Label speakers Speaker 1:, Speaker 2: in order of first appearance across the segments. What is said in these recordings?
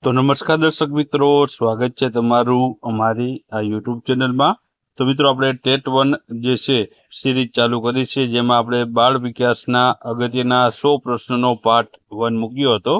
Speaker 1: તો નમસ્કાર દર્શક મિત્રો, સ્વાગત છે તમારું અમારી આ યુટ્યુબ ચેનલમાં। તો મિત્રો આપણે ટેટ 1 જે છે સિરીઝ ચાલુ કરી છે, જેમાં આપણે બાળ વિકાસના અગત્યના 100 પ્રશ્નોનો પાર્ટ 1 મૂક્યો હતો।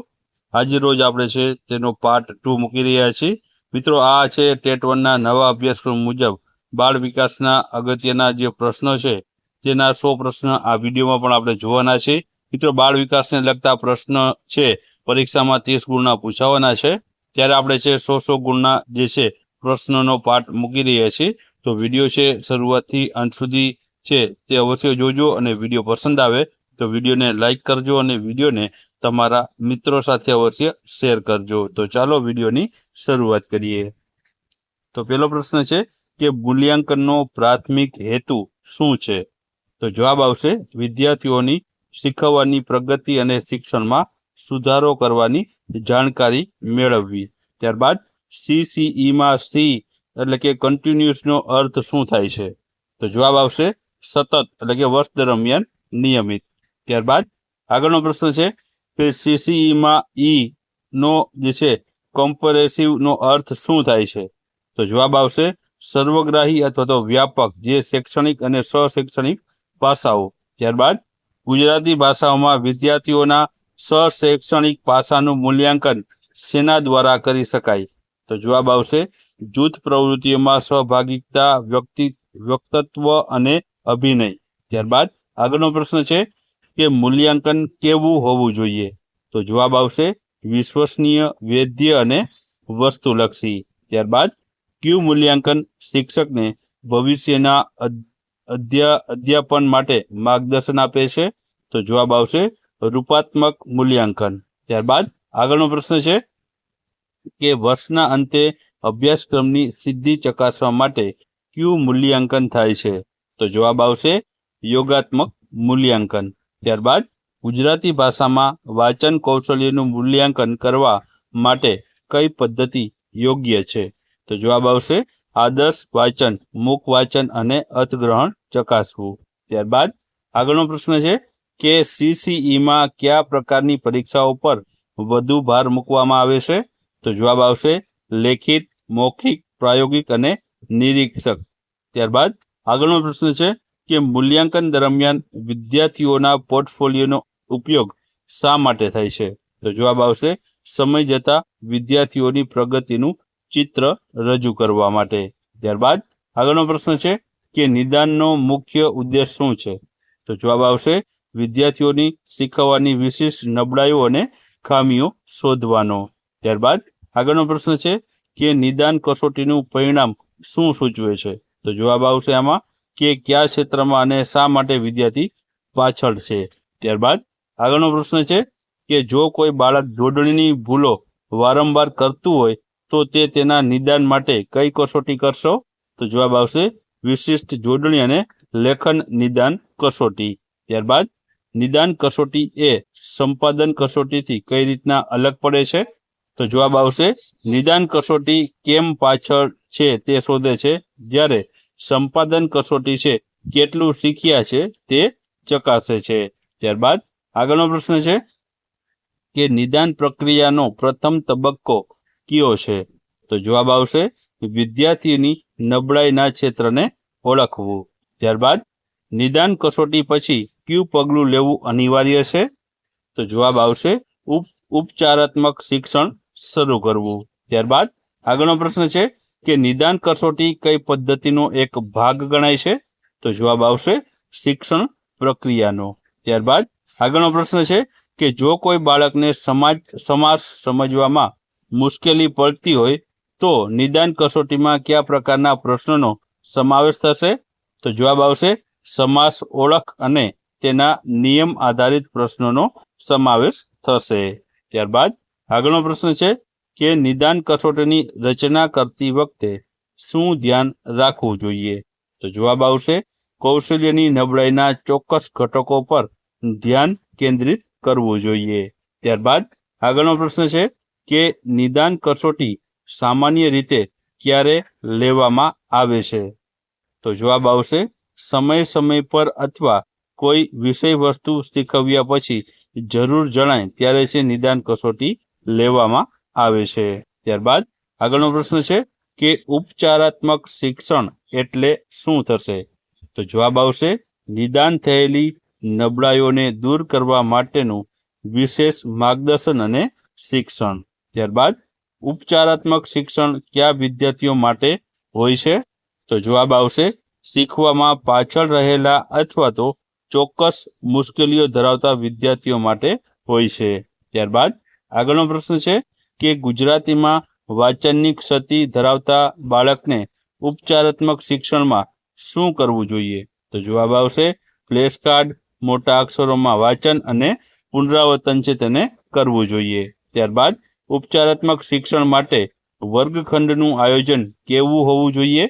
Speaker 1: આજે રોજ આપણે છે તેનો પાર્ટ 2 મૂકી રહ્યા છીએ। મિત્રો આ છે ટેટ 1ના નવા અભ્યાસક્રમ મુજબ બાળ વિકાસના અગત્યના જે પ્રશ્નો છે તેના 100 પ્રશ્ન આ વિડીયોમાં પણ આપણે જોવાના છે। મિત્રો બાળ વિકાસને લગતા પ્રશ્ન છે પરીક્ષામાં 30 ગુણના પૂછાવાના છે, ત્યારે આપણે છે 100 ગુણના જે છે પ્રશ્નોનો પાર્ટ મૂકી રહ્યા છીએ। તો વિડીયો છે શરૂઆતથી અંત સુધી છે તે અવશ્ય જોજો, અને વિડીયો પસંદ આવે તો વિડીયોને લાઈક કરજો અને વિડીયોને તમારા મિત્રો સાથે અવશ્ય શેર કરજો। તો ચાલો વિડીયોની શરૂઆત કરીએ। તો પહેલો પ્રશ્ન છે કે મૂલ્યાંકનનો પ્રાથમિક હેતુ શું છે? તો જવાબ આવશે વિદ્યાર્થીઓની શીખવવાની પ્રગતિ અને શિક્ષણમાં સુધારો કરવાની જાણકારી મેળવવી। ત્યારબાદ CCEમાં C એટલે કે કન્ટિન્યુઅસનો અર્થ શું થાય છે? તો જવાબ આવશે સતત એટલે કે વર્ષ દરમિયાન નિયમિત। ત્યારબાદ આગળનો પ્રશ્ન છે કે CCEમાં E નો જે છે કોમ્પ્રેહેન્સિવનો અર્થ શું થાય છે? તો જવાબ આવશે સર્વગ્રાહી અથવા તો વ્યાપક, જે શૈક્ષણિક અને સશૈક્ષણિક પાસાઓ। ત્યારબાદ ગુજરાતી ભાષાઓમાં વિદ્યાર્થીઓના સશૈક્ષણિક પાસાનું મૂલ્યાંકન શેના દ્વારા કરી શકાય? તો જવાબ આવશે જૂથ પ્રવૃત્તિઓમાં સહભાગિતા, વક્તત્વ અને અભિનય। ત્યારબાદ આગળનો પ્રશ્ન છે કે મૂલ્યાંકન કેવું હોવું જોઈએ? તો જવાબ આવશે વિશ્વસનીય, વૈધ અને વસ્તુલક્ષી। ત્યારબાદ કયું મૂલ્યાંકન શિક્ષકને ભવિષ્યના અધ્યાપન માટે માર્ગદર્શન આપે છે? તો જવાબ આવશે રૂપાત્મક મૂલ્યાંકન। ત્યારબાદ આગળનો પ્રશ્ન છે કે વર્ષના અંતે અભ્યાસક્રમની સિદ્ધિ ચકાસવા માટે કયું મૂલ્યાંકન થાય છે? તો જવાબ આવશે યોગાત્મક મૂલ્યાંકન। ત્યારબાદ ગુજરાતી ભાષામાં વાંચન કૌશલ્યનું મૂલ્યાંકન કરવા માટે કઈ પદ્ધતિ યોગ્ય છે? તો જવાબ આવશે આદર્શ વાંચન, મુખ વાંચન અને અર્થગ્રહણ ચકાસવું। ત્યારબાદ આગળનો પ્રશ્ન છે કે CCEમાં કયા પ્રકારની પરીક્ષાઓ પર વધુ ભાર મૂકવામાં આવે છે? તો જવાબ આવશે લેખિત, મૌખિક, પ્રાયોગિક અને નિરીક્ષક। ત્યારબાદ આગળનો પ્રશ્ન છે કે મૂલ્યાંકન દરમિયાન વિદ્યાર્થીઓના પોર્ટફોલિયોનો ઉપયોગ શા માટે થાય છે? તો જવાબ આવશે સમય જતાં વિદ્યાર્થીઓની પ્રગતિનું ચિત્ર રજૂ કરવા માટે। ત્યારબાદ આગળનો પ્રશ્ન છે કે નિદાનનો મુખ્ય ઉદ્દેશ શું છે? તો જવાબ આવશે વિદ્યાર્થીઓની શીખવવાની વિશિષ્ટ નબળાઈઓ અને ખામીઓ શોધવાનો। ત્યારબાદ આગળનો પ્રશ્ન છે કે નિદાન કસોટીનું પરિણામ શું સૂચવે છે? તો જવાબ આવશે આમાં કે કયા ક્ષેત્રમાં અને શા માટે વિદ્યાર્થી પાછળ છે। ત્યારબાદ આગળનો પ્રશ્ન છે કે જો કોઈ બાળક જોડણીની ભૂલો વારંવાર કરતું હોય તો તે તેના નિદાન માટે કઈ કસોટી કરશો? તો જવાબ આવશે વિશિષ્ટ જોડણી અને લેખન નિદાન કસોટી। ત્યારબાદ નિદાન કસોટી એ સંપાદન કસોટીથી કઈ રીતના અલગ પડે છે? તો જવાબ આવશે નિદાન કસોટી કેમ પાછળ છે તે શોધે છે, જ્યારે સંપાદન કસોટી છે કેટલું શીખ્યા છે તે ચકાસે છે। ત્યારબાદ આગળનો પ્રશ્ન છે કે નિદાન પ્રક્રિયાનો પ્રથમ તબક્કો કયો છે? તો જવાબ આવશે વિદ્યાર્થીની નબળાઈના ક્ષેત્રને ઓળખવું। ત્યારબાદ નિદાન કસોટી પછી કયું પગલું લેવું અનિવાર્ય છે? તો જવાબ આવશે ઉપચારાત્મક શિક્ષણ શરૂ કરવું। ત્યારબાદ આગળનો પ્રશ્ન છે કે નિદાન કસોટી કઈ પદ્ધતિનો એક ભાગ ગણાય છે? તો જવાબ આવશે શિક્ષણ પ્રક્રિયાનો। ત્યારબાદ આગળનો પ્રશ્ન છે કે જો કોઈ બાળકને સમાસ સમજવામાં મુશ્કેલી પડતી હોય તો નિદાન કસોટીમાં કયા પ્રકારના પ્રશ્નોનો સમાવેશ થશે? તો જવાબ આવશે સમાસ ઓળખ અને તેના નિયમ આધારિત પ્રશ્નોનો સમાવેશ થશે। ત્યારબાદ આગળનો પ્રશ્ન છે કે નિદાન કસોટીની રચના કરતી વખતે શું ધ્યાન રાખવું જોઈએ? તો જવાબ આવશે કૌશલ્યની નબળાઈના ચોક્કસ ઘટકો પર ધ્યાન કેન્દ્રિત કરવું જોઈએ। ત્યારબાદ આગળનો પ્રશ્ન છે કે નિદાન કસોટી સામાન્ય રીતે ક્યારે લેવામાં આવે છે? તો જવાબ આવશે સમય પર અથવા કોઈ વિષય વસ્તુ શીખવ્યા પછી જરૂર જણાય ત્યારે છે નિદાન કસોટી લેવામાં આવે છે. ત્યારબાદ આગળનો પ્રશ્ન છે કે ઉપચારાત્મક શિક્ષણ એટલે શું થશે? તો જવાબ આવશે નિદાન થયેલી નબળાઈઓને દૂર કરવા માટેનું વિશેષ માર્ગદર્શન અને શિક્ષણ. ત્યારબાદ ઉપચારાત્મક શિક્ષણ કયા વિદ્યાર્થીઓ માટે હોય છે? તો જવાબ આવશે શીખવામાં પાછળ રહેલા અથવા તો ચોક્કસ મુશ્કેલીઓ ધરાવતા વિદ્યાર્થીઓ માટે હોય છે. ત્યારબાદ આગળનો પ્રશ્ન છે કે ગુજરાતીમાં વાંચનની ક્ષતિ ધરાવતા બાળકને ઉપચારાત્મક શિક્ષણમાં શું કરવું જોઈએ? તો જવાબ આવશે ફ્લેશ કાર્ડ, મોટા અક્ષરોમાં વાંચન અને પુનરાવર્તન છે તેને કરવું જોઈએ. ત્યારબાદ ઉપચારાત્મક શિક્ષણ માટે વર્ગખંડનું આયોજન કેવું હોવું જોઈએ?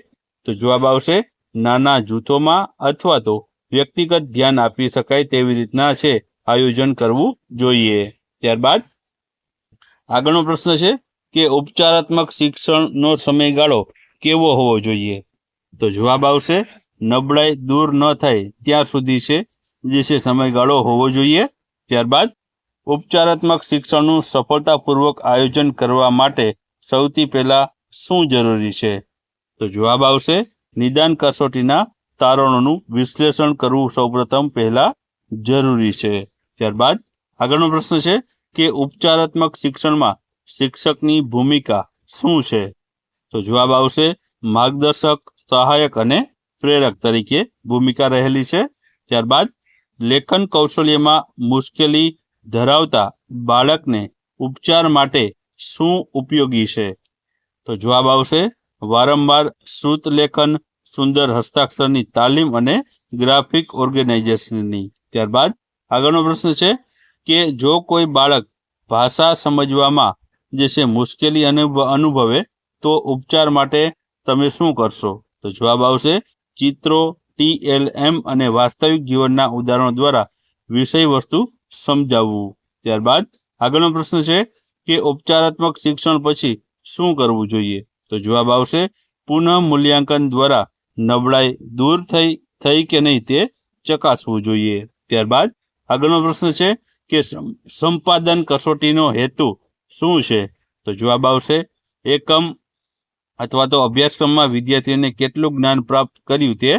Speaker 1: તો જવાબ આવશે નાના જૂથોમાં અથવા તો વ્યક્તિગત ધ્યાન આપી શકાય તેવી રીતના છે આયોજન કરવું જોઈએ. ત્યારબાદ આગળનો પ્રશ્ન છે કે ઉપચારાત્મક શિક્ષણનો સમયગાળો કેવો હોવો જોઈએ? તો જવાબ આવશે નબળાઈ દૂર ન થાય ત્યાં સુધી છે જે છે સમયગાળો હોવો જોઈએ. ત્યારબાદ ઉપચારાત્મક શિક્ષણનું સફળતાપૂર્વક આયોજન કરવા માટે સૌથી પહેલા શું જરૂરી છે? તો જવાબ આવશે નિદાન કસોટીના તારણોનું વિશ્લેષણ કરવું સૌપ્રથમ પહેલા જરૂરી છે. ત્યારબાદ આગળનો પ્રશ્ન છે કે ઉપચારાત્મક શિક્ષણમાં શિક્ષકની ભૂમિકા શું છે? તો જવાબ આવશે માર્ગદર્શક, સહાયક અને પ્રેરક તરીકે ભૂમિકા રહેલી છે. ત્યારબાદ લેખન કૌશલ્યમાં મુશ્કેલી ધરાવતા બાળકને ઉપચાર માટે શું ઉપયોગી છે? તો જવાબ આવશે વારંવાર શ્રુત લેખન, સુંદર હસ્તાક્ષરની તાલીમ અને ગ્રાફિક ઓર્ગેનાઇઝેશનની. ત્યારબાદ આગળનો પ્રશ્ન છે કે જો કોઈ બાળક ભાષા સમજવામાં જે છે મુશ્કેલી અનુભવે તો ઉપચાર માટે તમે શું કરશો? તો જવાબ આવશે ચિત્રો, TLM અને વાસ્તવિક જીવનના ઉદાહરણો દ્વારા વિષય વસ્તુ સમજાવવું. ત્યારબાદ આગળનો પ્રશ્ન છે કે ઉપચારાત્મક શિક્ષણ પછી શું કરવું જોઈએ? તો જવાબ આવશે પુનઃ મૂલ્યાંકન દ્વારા નબળાઈ દૂર થઈ કે નહીં તે ચકાસવું જોઈએ. ત્યારબાદ આગળનો પ્રશ્ન છે કે સંપાદન કસોટીનો હેતુ શું છે? તો જવાબ આવશે એકમ અથવા તો અભ્યાસક્રમમાં વિદ્યાર્થીઓને કેટલું જ્ઞાન પ્રાપ્ત કર્યું તે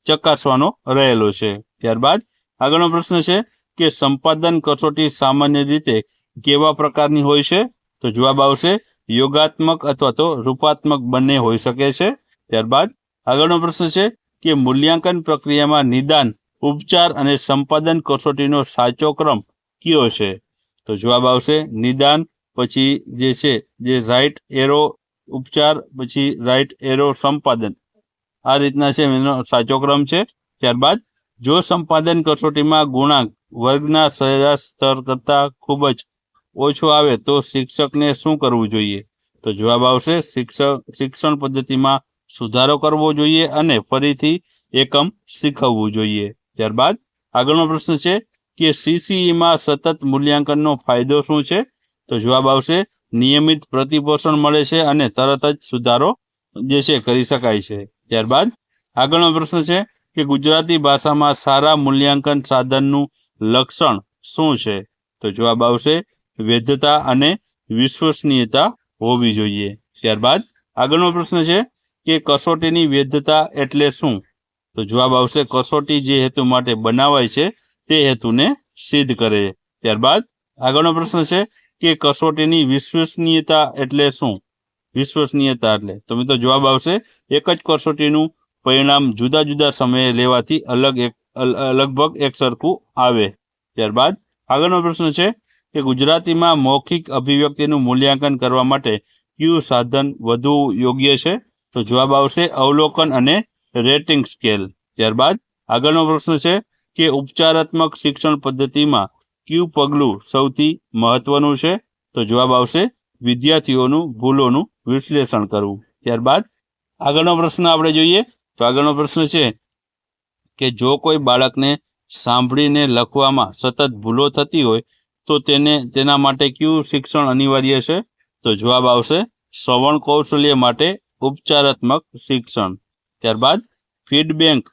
Speaker 1: ચકાસવાનો રહેલો છે. ત્યારબાદ આગળનો પ્રશ્ન છે કે સંપાદન કસોટી સામાન્ય રીતે કેવા પ્રકારની હોય છે? તો જવાબ આવશે યોગાત્મક અથવા તો રૂપાત્મક બંને હોઈ શકે છે. ત્યારબાદ આગળનો પ્રશ્ન છે કે મૂલ્યાંકન પ્રક્રિયામાં નિદાન, ઉપચાર અને સંપાદન કસોટીનો સાચો ક્રમ કયો છે? તો જવાબ આવશે નિદાન, પછી જે છે જે રાઈટ એરો ઉપચાર, પછી રાઈટ એરો સંપાદન, આ રીતના છે એનો સાચો ક્રમ છે. ત્યારબાદ જો સંપાદન કસોટીમાં ગુણાંક વર્ગના સરેરાશ સ્તર કરતાં ખૂબ જ ઓછો આવે તો શિક્ષકને શું કરવું જોઈએ? તો જવાબ આવશે શિક્ષણ પદ્ધતિમાં સુધારો કરવો જોઈએ અને ફરીથી એકમ શીખવવું જોઈએ. ત્યારબાદ આગળનો પ્રશ્ન છે કે CCEમાં સતત મૂલ્યાંકનનો ફાયદો શું છે? તો જવાબ આવશે નિયમિત પ્રતિપોષણ મળે છે અને તરત જ સુધારો જે છે કરી શકાય છે. ત્યારબાદ આગળનો પ્રશ્ન છે કે ગુજરાતી ભાષામાં સારા મૂલ્યાંકન સાધનનું લક્ષણ શું છે? તો જવાબ આવશે વૈધતા અને વિશ્વસનીયતા હોવી જોઈએ. ત્યારબાદ આગળનો પ્રશ્ન છે કે કસોટીની વૈધતા એટલે શું? તો જવાબ આવશે કસોટી જે હેતુ માટે બનાવાય છે તે હેતુને સિદ્ધ કરે. ત્યારબાદ આગળનો પ્રશ્ન છે કે કસોટીની વિશ્વસનીયતા એટલે શું? વિશ્વસનીયતા એટલે તો મિત્રો જવાબ આવશે એક જ કસોટીનું પરિણામ જુદા જુદા સમયે લેવાથી લગભગ એક સરખું આવે. ત્યારબાદ આગળનો પ્રશ્ન છે કે ગુજરાતીમાં મૌખિક અભિવ્યક્તિનું મૂલ્યાંકન કરવા માટે કયું સાધન વધુ યોગ્ય છે? તો જવાબ આવશે અવલોકન અને રેટિંગ સ્કેલ. ત્યારબાદ આગળનો પ્રશ્ન છે કે ઉપચારાત્મક શિક્ષણ પદ્ધતિમાં કયું પગલું સૌથી મહત્વનું છે? તો જવાબ આવશે વિદ્યાર્થીઓનું ભૂલોનું વિશ્લેષણ કરવું. ત્યારબાદ આગળનો પ્રશ્ન આપણે જોઈએ તો આગળનો પ્રશ્ન છે કે જો કોઈ બાળકને સાંભળીને લખવામાં સતત ભૂલો થતી હોય તો તેના માટે કયું શિક્ષણ અનિવાર્ય છે? તો જવાબ આવશે શ્રવણ કૌશલ્ય માટે ઉપચારાત્મક શિક્ષણ. ત્યારબાદ ફીડબેક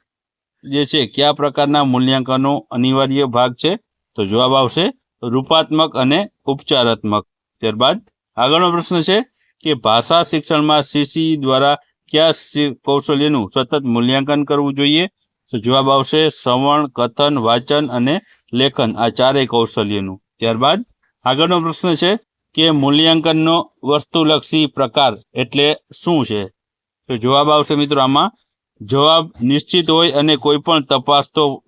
Speaker 1: જે છે કયા પ્રકારના મૂલ્યાંકનો અનિવાર્ય ભાગ છે? તો જવાબ આવશે રૂપાત્મક અને ઉપચારાત્મક. ત્યારબાદ આગળનો પ્રશ્ન છે કે ભાષા શિક્ષણમાં સીસીઈ દ્વારા કયા કૌશલ્યનું સતત મૂલ્યાંકન કરવું જોઈએ? તો જવાબ આવશે શ્રવણ, કથન, વાંચન અને લેખન, આ ચારેય કૌશલ્યનું. ત્યારબાદ આગળનો પ્રશ્ન છે કે મૂલ્યાંકનનો વસ્તુલક્ષી પ્રકાર એટલે શું છે? તો જવાબ આવશે મિત્રો આમાં જવાબ નિશ્ચિત હોય અને કોઈ પણ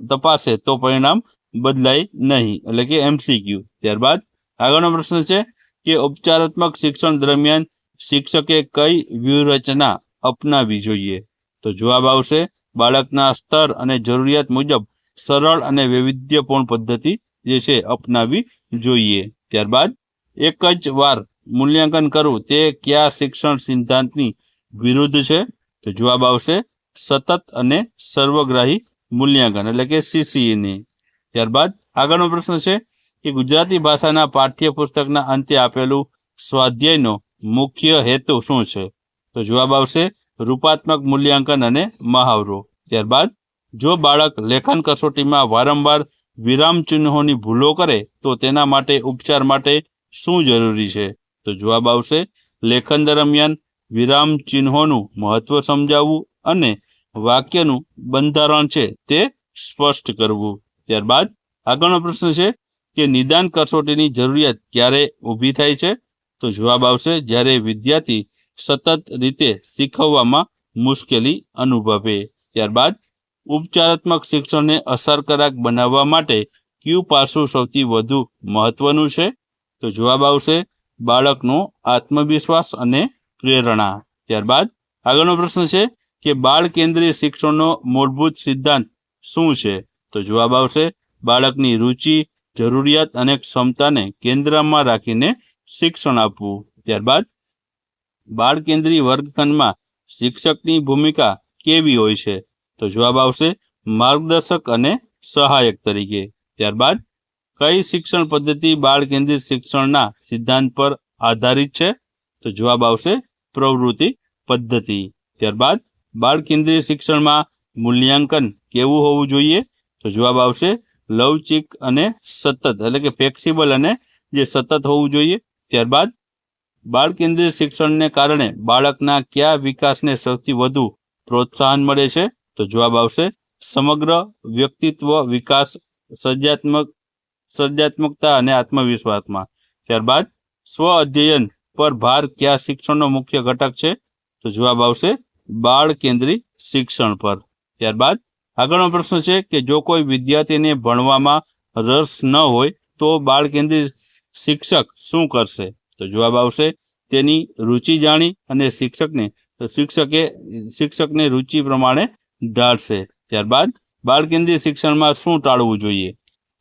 Speaker 1: તપાસે તો પરિણામ બદલાય નહીં, એટલે કે MCQ. ત્યારબાદ આગળનો પ્રશ્ન છે કે ઉપચારાત્મક શિક્ષણ દરમિયાન શિક્ષકે કઈ વ્યૂહરચના અપનાવવી જોઈએ? તો જવાબ આવશે બાળકના સ્તર અને જરૂરિયાત મુજબ સરળ અને વૈવિધ્યપૂર્ણ પદ્ધતિ જે છે અપનાવવી જોઈએ. ત્યારબાદ એક જ વાર મૂલ્યાંકન કરવું તે કયા શિક્ષણ સિદ્ધાંતની વિરુદ્ધ છે? તો જવાબ આવશે સતત અને સર્વગ્રાહી મૂલ્યાંકન, એટલે કે CCE. ત્યારબાદ આગળનો પ્રશ્ન છે કે ગુજરાતી ભાષાના પાઠ્યપુસ્તકના અંતે આપેલું સ્વાધ્યાયનો મુખ્ય હેતુ શું છે? તો જવાબ આવશે રૂપાત્મક મૂલ્યાંકન અને મહાવરો. ત્યારબાદ જો બાળક લેખન કસોટીમાં વારંવાર વિરામ ચિહ્નોની ભૂલો કરે તો તેના માટે ઉપચાર માટે શું જરૂરી છે? તો જવાબ આવશે લેખન દરમિયાન વિરામ ચિહ્નોનું મહત્વ સમજાવવું અને વાક્યનું બંધારણ છે તે સ્પષ્ટ કરવું. ત્યારબાદ આગળનો પ્રશ્ન છે કે નિદાન કસોટીની જરૂરિયાત ક્યારે ઊભી થાય છે? તો જવાબ આવશે જ્યારે વિદ્યાર્થી સતત રીતે શીખવવામાં મુશ્કેલી અનુભવે. ત્યારબાદ ઉપચારાત્મક શિક્ષણને અસરકારક બનાવવા માટે કયું પાસું સૌથી વધુ મહત્વનું છે? તો જવાબ આવશે બાળકનો આત્મવિશ્વાસ અને પ્રેરણા. ત્યારબાદ આગળનો પ્રશ્ન છે કે બાળ કેન્દ્રીય શિક્ષણનો મૂળભૂત સિદ્ધાંત શું છે? તો જવાબ આવશે બાળકની રુચિ, જરૂરિયાત અને ક્ષમતાને કેન્દ્રમાં રાખીને શિક્ષણ આપવું. ત્યારબાદ બાળ કેન્દ્રીય વર્ગખંડમાં શિક્ષકની ભૂમિકા કેવી હોય છે? તો જવાબ આવશે માર્ગદર્શક અને સહાયક તરીકે. ત્યારબાદ કઈ શિક્ષણ પદ્ધતિ બાળ કેન્દ્રિત શિક્ષણના સિદ્ધાંત પર આધારિત છે? તો જવાબ આવશે પ્રવૃત્તિ પદ્ધતિ. ત્યારબાદ બાળ કેન્દ્રીય શિક્ષણમાં મૂલ્યાંકન કેવું હોવું જોઈએ? તો જવાબ આવશે લવચિક અને સતત, એટલે કે ફ્લેક્સિબલ અને જે સતત હોવું જોઈએ. ત્યારબાદ બાળ કેન્દ્રીય શિક્ષણને કારણે બાળકના કયા વિકાસને સૌથી વધુ પ્રોત્સાહન મળે છે? તો જવાબ આવશે સમગ્ર વ્યક્તિત્વ વિકાસ, સર્જનાત્મકતા અને આત્મવિશ્વાસમાં. ત્યારબાદ સ્વ અધ્યયન પર ભાર કયા શિક્ષણનો મુખ્ય ઘટક છે? તો જવાબ આવશે બાળ કેન્દ્રિત શિક્ષણ પર. ત્યારબાદ આગળનો પ્રશ્ન છે કે જો કોઈ વિદ્યાર્થીને ભણવામાં રસ ન હોય તો બાળ કેન્દ્રિત શિક્ષક શું કરશે? તો જવાબ આવશે તેની રુચિ જાણી અને શિક્ષકને રુચિ પ્રમાણે ઢાળશે. ત્યારબાદ બાળ કેન્દ્રિત શિક્ષણમાં શું ટાળવું જોઈએ?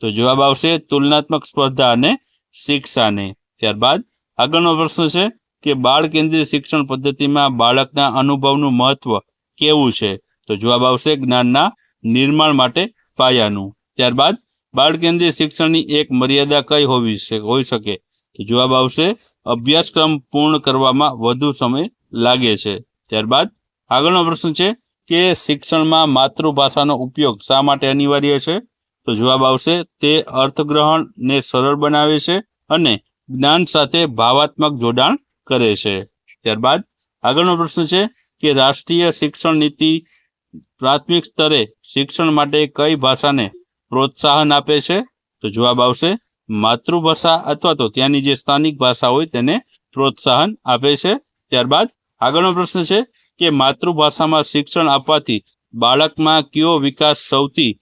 Speaker 1: તો જવાબ આવશે તુલનાત્મક સ્પર્ધા અને શિક્ષાને. ત્યારબાદ આગળનો પ્રશ્ન છે કે બાળ કેન્દ્રિત શિક્ષણ પદ્ધતિમાં બાળકના અનુભવનું મહત્વ કેવું છે? તો જવાબ આવશે જ્ઞાનના નિર્માણ માટે પાયાનું. ત્યારબાદ બાળ કેન્દ્રિત શિક્ષણની એક મર્યાદા કઈ હોઈ શકે? તો જવાબ આવશે અભ્યાસક્રમ પૂર્ણ કરવામાં વધુ સમય લાગે છે. ત્યારબાદ આગળનો પ્રશ્ન છે કે શિક્ષણમાં માતૃભાષાનો ઉપયોગ શા માટે અનિવાર્ય છે? તો જવાબ આવશે તે અર્થગ્રહણને સરળ બનાવે છે અને જ્ઞાન સાથે ભાવાત્મક જોડાણ કરે છે. ત્યારબાદ આગળનો પ્રશ્ન છે કે રાષ્ટ્રીય શિક્ષણ નીતિ પ્રાથમિક સ્તરે શિક્ષણ માટે કઈ ભાષાને પ્રોત્સાહન આપે છે? તો જવાબ આવશે માતૃભાષા અથવા તો ત્યાંની જે સ્થાનિક ભાષા હોય તેને પ્રોત્સાહન આપે છે. ત્યારબાદ આગળનો પ્રશ્ન છે કે માતૃભાષામાં શિક્ષણ આપવાથી બાળકમાં કયો વિકાસ સૌથી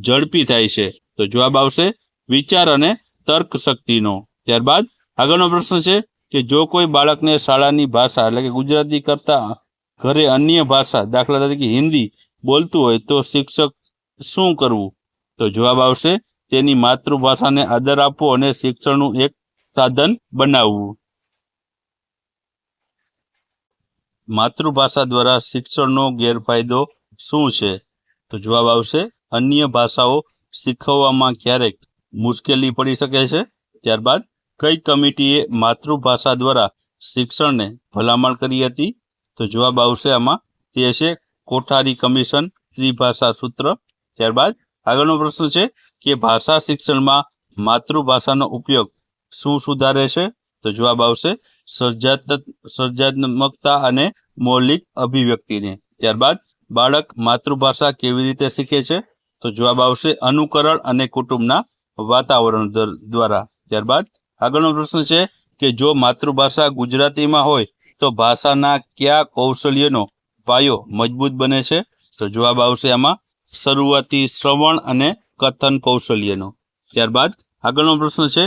Speaker 1: ઝડપી થાય છે? તો જવાબ આવશે વિચાર અને તર્ક શક્તિનો. ત્યારબાદ આગળનો પ્રશ્ન છે કે જો કોઈ બાળકને શાળાની ભાષા એટલે કે ગુજરાતી કરતા ઘરે અન્ય ભાષા દાખલા તરીકે હિન્દી બોલતું હોય તો શિક્ષક શું કરવું? તો જવાબ આવશે તેની માતૃભાષાને આદર આપવો અને શિક્ષણનું એક સાધન બનાવવું. માતૃભાષા દ્વારા શિક્ષણનો ગેરફાયદો શું છે? તો જવાબ આવશે અન્ય ભાષાઓ શીખવવામાં ક્યારેક મુશ્કેલી પડી શકે છે. ત્યારબાદ કઈ કમિટીએ માતૃભાષા દ્વારા શિક્ષણને ભલામણ કરી હતી? તો જવાબ આવશે આમાં તે છે કોઠારી કમિશન, ત્રિભાષા સૂત્ર. ત્યારબાદ આગળનો પ્રશ્ન છે કે ભાષા શિક્ષણમાં માતૃભાષાનો ઉપયોગ શું સુધારે છે? તો જવાબ આવશે સર્જનાત્મકતા અને મૌલિક અભિવ્યક્તિને. ત્યારબાદ બાળક માતૃભાષા કેવી રીતે શીખે છે? તો જવાબ આવશે અનુકરણ અને કુટુંબના વાતાવરણ દ્વારા. ત્યારબાદ આગળનો પ્રશ્ન છે કે જો માતૃભાષા ગુજરાતીમાં હોય તો ભાષાના કયા કૌશલ્યનો પાયો મજબૂત બને છે? તો જવાબ આવશે આમાં શરૂઆતી શ્રવણ અને કથન કૌશલ્યનો. ત્યારબાદ આગળનો પ્રશ્ન છે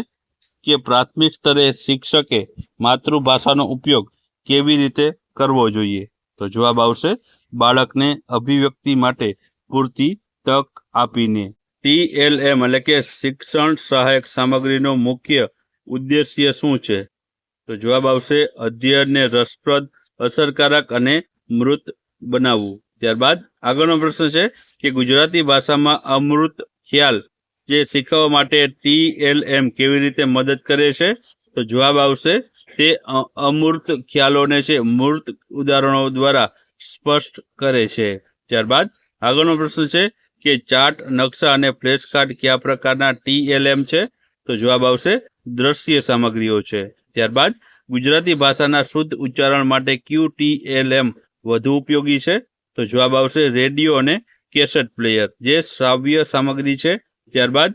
Speaker 1: કે પ્રાથમિક સ્તરે શિક્ષકે માતૃભાષાનો ઉપયોગ કેવી રીતે કરવો જોઈએ? તો જવાબ આવશે બાળકને અભિવ્યક્તિ માટે પૂરતી તક આપીને. TLM એટલે કે શિક્ષણ સહાયક સામગ્રીનો મુખ્ય ઉદ્દેશ્ય શું છે? તો જવાબ આવશે અધ્યયનને રસપ્રદ, અસરકારક અને મૂર્ત બનાવવું. ત્યારબાદ આગળનો પ્રશ્ન છે કે ગુજરાતી ભાષામાં અમૂર્ત ખ્યાલ જે શીખવવા માટે TLM કેવી રીતે મદદ કરે છે? તો જવાબ આવશે તે અમૂર્ત ખ્યાલોને છે મૂર્ત ઉદાહરણો દ્વારા સ્પષ્ટ કરે છે. ત્યારબાદ આગળનો પ્રશ્ન છે કે ચાર્ટ, નકશા અને ફ્લેશ કાર્ડ કયા પ્રકારના TLM છે? તો જવાબ આવશે દ્રશ્ય સામગ્રીઓ છે. ત્યારબાદ ગુજરાતી ભાષાના શુદ્ધ ઉચ્ચારણ માટે કયું TLM વધુ ઉપયોગી છે? તો જવાબ આવશે રેડિયો અને કેસેટ પ્લેયર જે શ્રાવ્ય સામગ્રી છે. ત્યારબાદ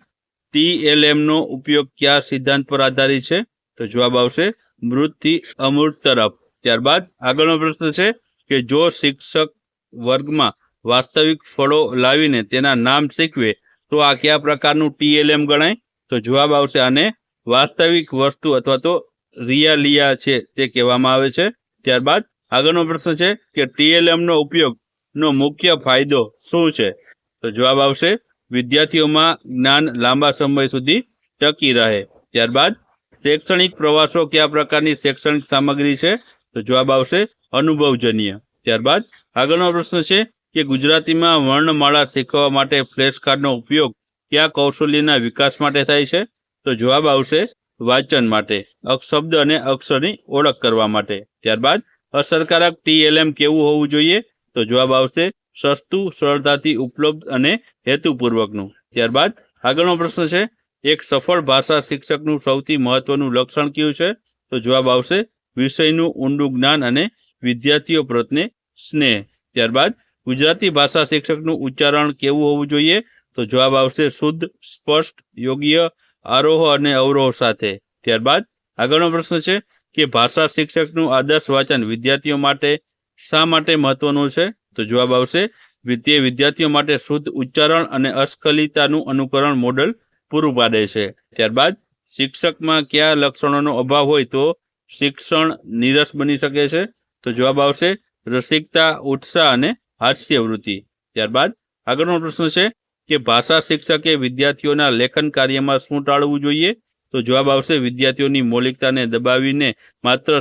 Speaker 1: TLM નો ઉપયોગ કયા સિદ્ધાંત પર આધારિત છે? તો જવાબ આવશે મૃતથી અમૂર્ત તરફ. ત્યારબાદ આગળનો પ્રશ્ન છે કે જો શિક્ષક વર્ગમાં વાસ્તવિક ફળો લાવીને તેના નામ શીખવે તો આ કયા પ્રકારનું TLM ગણાય? તો જવાબ આવશે આને વાસ્તવિક વસ્તુ અથવા તો રિયાલિયા છે તે કહેવામાં આવે છે. ત્યારબાદ આગળનો પ્રશ્ન છે કે TLM નો ઉપયોગનો મુખ્ય ફાયદો શું છે? તો જવાબ આવશે વિદ્યાર્થીઓમાં જ્ઞાન લાંબા સમય સુધી ટકી રહે. ત્યારબાદ શૈક્ષણિક પ્રવાસો કયા પ્રકારની શૈક્ષણિક સામગ્રી છે? તો જવાબ આવશે અનુભવજન્ય. ત્યારબાદ આગળનો પ્રશ્ન છે કે ગુજરાતીમાં વર્ણમાળા શીખવવા માટે ફ્લેશ કાર્ડનો ઉપયોગ કયા કૌશલ્યના વિકાસ માટે થાય છે? તો જવાબ આવશે વાંચન માટે, શબ્દ અને અક્ષરની ઓળખ કરવા માટે. ત્યારબાદ અસરકારક TLM કેવું હોવું જોઈએ? તો જવાબ આવશે સસ્તું, સરળતાથી ઉપલબ્ધ અને હેતુપૂર્વકનું. ત્યારબાદ આગળનો પ્રશ્ન છે એક સફળ ભાષા શિક્ષકનું સૌથી મહત્વનું લક્ષણ કયું છે? તો જવાબ આવશે વિષયનું ઊંડું જ્ઞાન અને વિદ્યાર્થીઓ પ્રત્યે સ્નેહ. ત્યારબાદ ગુજરાતી ભાષા શિક્ષકનું ઉચ્ચારણ કેવું હોવું જોઈએ? તો જવાબ આવશે શુદ્ધ, સ્પષ્ટ, યોગ્ય આરોહ અને અવરોહ સાથે. ત્યારબાદ આગળનો પ્રશ્ન છે કે ભાષા શિક્ષકનું આદર્શ વાંચન વિદ્યાર્થીઓ માટે શા માટે મહત્વનું છે? તો જવાબ આવશે તે વિદ્યાર્થીઓ માટે શુદ્ધ ઉચ્ચારણ અને અસ્ખલિતતાનું અનુકરણ મોડલ પૂરું પાડે છે. ત્યારબાદ શિક્ષકમાં કયા લક્ષણોનો અભાવ હોય તો શિક્ષણ નીરસ બની શકે છે? તો જવાબ આવશે રસિકતા, ઉત્સાહ અને હાસ્યવૃત્તિ. ત્યારબાદ આગળનો પ્રશ્ન છે કે ભાષા શિક્ષકે વિદ્યાર્થીઓના લેખન કાર્યમાં શું ટાળવું જોઈએ? તો જવાબ આવશે વિદ્યાર્થીઓની મૌલિકતાને દબાવીને માત્ર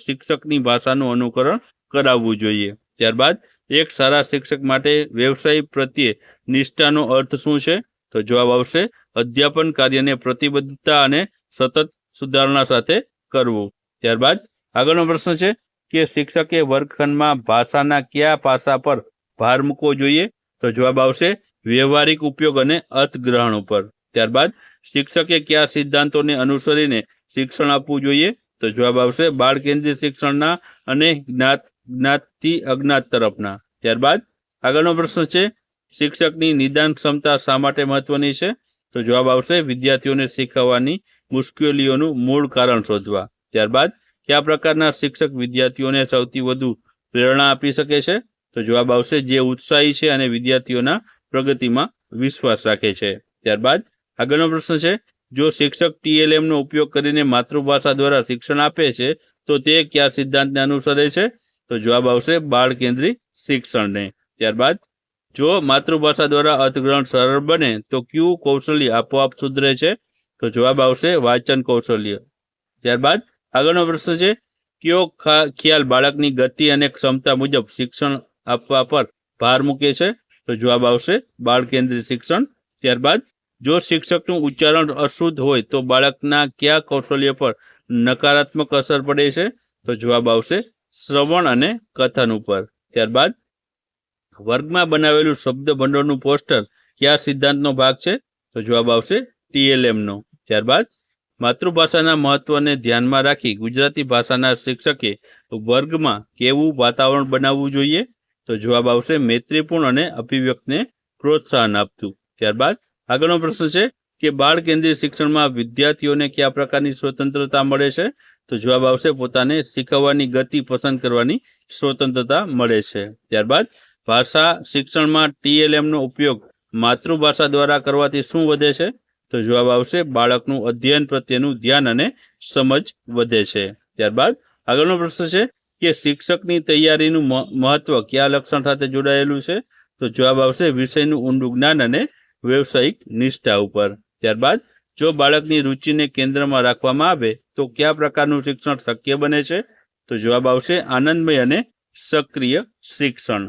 Speaker 1: શિક્ષકની ભાષાનું અનુકરણ કરાવવું જોઈએ. ત્યારબાદ એક સારા શિક્ષક માટે વ્યવસાય પ્રત્યે નિષ્ઠાનો અર્થ શું છે? તો જવાબ આવશે અધ્યાપન કાર્યને પ્રતિબદ્ધતા અને સતત સુધારણા સાથે કરવું. ત્યારબાદ આગળનો પ્રશ્ન છે કે શિક્ષકે વર્ગખંડમાં ભાષાના કયા પાસા પર ભાર મૂકવો જોઈએ? તો જવાબ આવશે વ્યવહારિક ઉપયોગ અને અર્થગ્રહણ ઉપર. ત્યારબાદ શિક્ષકે કયા સિદ્ધાંતોને અનુસરીને શિક્ષણ આપવું જોઈએ? તો જવાબ આવશે બાળ કેન્દ્રિત શિક્ષણના અને જ્ઞાતથી અજ્ઞાત તરફના. ત્યારબાદ આગળનો પ્રશ્ન છે શિક્ષકની નિદાન ક્ષમતા શા માટે મહત્વની છે? તો જવાબ આવશે વિદ્યાર્થીઓને શીખવવાની મુશ્કેલીઓનું મૂળ કારણ શોધવા. ત્યારબાદ કયા પ્રકારના શિક્ષક વિદ્યાર્થીઓને સૌથી વધુ પ્રેરણા આપી શકે છે? તો જવાબ આવશે જે ઉત્સાહી છે અને વિદ્યાર્થીઓના પ્રગતિમાં વિશ્વાસ રાખે છે. ત્યારબાદ આગળનો પ્રશ્ન છે જો શિક્ષક TLM નો ઉપયોગ કરીને માતૃભાષા દ્વારા શિક્ષણ આપે છે તો તે કયા સિદ્ધાંતને અનુસરે છે? તો જવાબ આવશે બાળ કેન્દ્રિત શિક્ષણને. ત્યારબાદ જો માતૃભાષા દ્વારા અર્થગ્રહણ સરળ બને તો કયું કૌશલ્ય આપોઆપ સુધરે છે? તો જવાબ આવશે વાંચન કૌશલ્ય. ત્યારબાદ આગળનો પ્રશ્ન છે કયો ખ્યાલ બાળકની ગતિ અને ક્ષમતા મુજબ શિક્ષણ આપવા પર ભાર મૂકે છે? તો જવાબ આવશે બાળ કેન્દ્રિત શિક્ષણ. ત્યારબાદ જો શિક્ષકનું ઉચ્ચારણ અશુદ્ધ હોય તો બાળકના કયા કૌશલ્ય પર નકારાત્મક અસર પડે છે? તો જવાબ આવશે શ્રવણ અને કથન ઉપર. ત્યારબાદ વર્ગમાં બનાવેલું શબ્દ ભંડોળનું પોસ્ટર કયા સિદ્ધાંતનો ભાગ છે? તો જવાબ આવશે TLM નો. ત્યારબાદ માતૃભાષાના મહત્વને ધ્યાનમાં રાખી ગુજરાતી ભાષાના શિક્ષકે વર્ગમાં કેવું વાતાવરણ બનાવવું જોઈએ? તો જવાબ આવશે મૈત્રીપૂર્ણ અને અભિવ્યક્તને પ્રોત્સાહન આપતું. ત્યારબાદ આગળનો પ્રશ્ન છે કે બાળ કેન્દ્રિત શિક્ષણમાં વિદ્યાર્થીઓને કયા પ્રકારની સ્વતંત્રતા મળે છે? તો જવાબ આવશે પોતાને શીખવવાની ગતિ પસંદ કરવાની સ્વતંત્રતા મળે છે. ત્યારબાદ ભાષા શિક્ષણમાં TLM નો ઉપયોગ માતૃભાષા દ્વારા કરવાથી શું વધે છે? તો જવાબ આવશે બાળકનું અધ્યયન પ્રત્યેનું ધ્યાન અને સમજ વધે છે. ત્યારબાદ આગળનો પ્રશ્ન છે કે શિક્ષકની તૈયારીનું મહત્વ કયા લક્ષણ સાથે જોડાયેલું છે? તો જવાબ આવશે વિષયનું ઊંડું જ્ઞાન અને વ્યવસાયિક નિષ્ઠા ઉપર. ત્યારબાદ જો બાળકની રુચિને કેન્દ્રમાં રાખવામાં આવે તો કયા પ્રકારનું શિક્ષણ શક્ય બને છે? તો જવાબ આવશે આનંદમય અને સક્રિય શિક્ષણ.